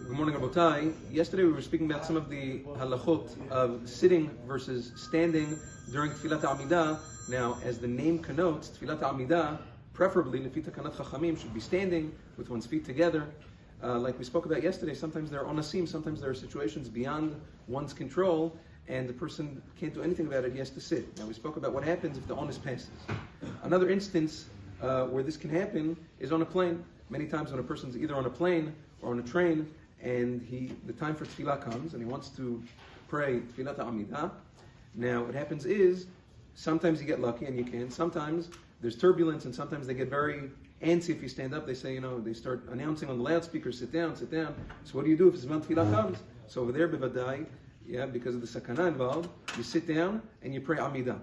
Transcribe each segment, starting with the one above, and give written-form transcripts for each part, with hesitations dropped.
Good morning, Rabotai. Yesterday we were speaking about some of the halachot of sitting versus standing during Tfilat Amida. Now, as the name connotes, Tfilat Amida, preferably Lefita Kanat Chachamim, should be standing with one's feet together. Like we spoke about yesterday, sometimes there are onasim, sometimes there are situations beyond one's control, and the person can't do anything about it, he has to sit. Now, we spoke about what happens if the onus passes. Another instance where this can happen is on a plane. Many times when a person's either on a plane or on a train, and the time for tefillah comes, and he wants to pray tefillat Amida. Now, what happens is, sometimes you get lucky and you can. Sometimes there's turbulence, and sometimes they get very antsy if you stand up. They say, they start announcing on the loudspeaker, sit down, sit down. So what do you do if Zman tefillah comes? So over there, bivadai, because of the sakana involved, you sit down and you pray Amida.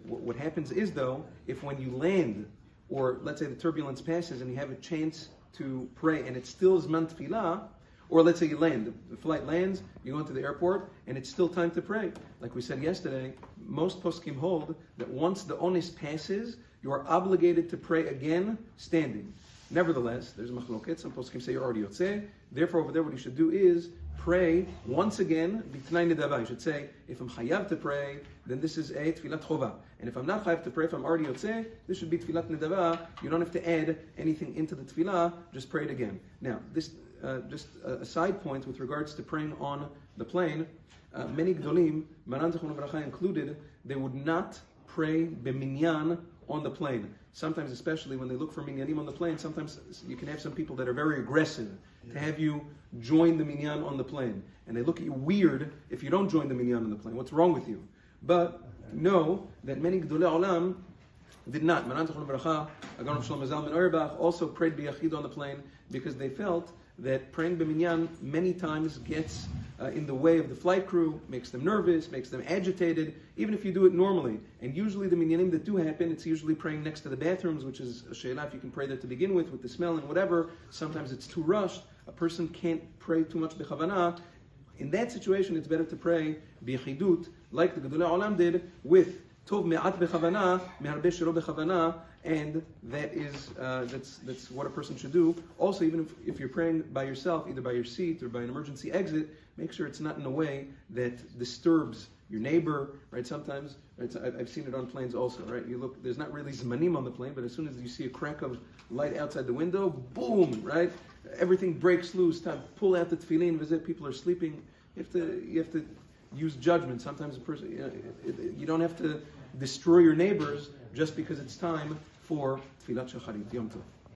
What happens is, though, if when you land, or let's say the turbulence passes and you have a chance to pray and it's still Zman Tefillah, or let's say you land, the flight lands, you go into the airport, and it's still time to pray. Like we said yesterday, most poskim hold that once the onus passes, you are obligated to pray again standing. Nevertheless, there's a machloket, some poskim say you're already yotzeh, therefore over there what you should do is pray once again, b'tnai nedava. You should say, if I'm chayav to pray, then this is a tfilat chova. And if I'm not chayav to pray, if I'm already yotzeh, this should be tfilat nedava. You don't have to add anything into the tfilah, just pray it again. Now, this just a side point with regards to praying on the plane. Many gdolim, Maran Zechron V'Bracha included, they would not pray b'minyan on the plane. Sometimes, especially when they look for minyanim on the plane, sometimes you can have some people that are very aggressive to have you join the minyan on the plane. And they look at you weird if you don't join the minyan on the plane. What's wrong with you? But know that many Gdolei Olam did not. Maran Zechron V'Bracha, Agon of Shalom Azal Ben Auerbach also prayed b'yachid on the plane because they felt that praying b'minyan many times gets in the way of the flight crew, makes them nervous, makes them agitated, even if you do it normally. And usually the minyanim that do happen, it's usually praying next to the bathrooms, which is a she'elah if you can pray there to begin with the smell and whatever. Sometimes it's too rushed. A person can't pray too much b'chavana. In that situation, it's better to pray b'yachidut, like the Gedolei Olam did, with tov me'at b'chavana, me'harbe shelo b'chavana, and that is that's what a person should do. Also, even if you're praying by yourself, either by your seat or by an emergency exit, make sure it's not in a way that disturbs your neighbor, right? Sometimes, right, so I've seen it on planes also, right? You look, there's not really zmanim on the plane, but as soon as you see a crack of light outside the window, boom, right? Everything breaks loose. Time pull out the tefillin, visit. People are sleeping. You have to use judgment. Sometimes a person, you don't have to destroy your neighbors just because it's time for tefillat shacharit. Yom Tov.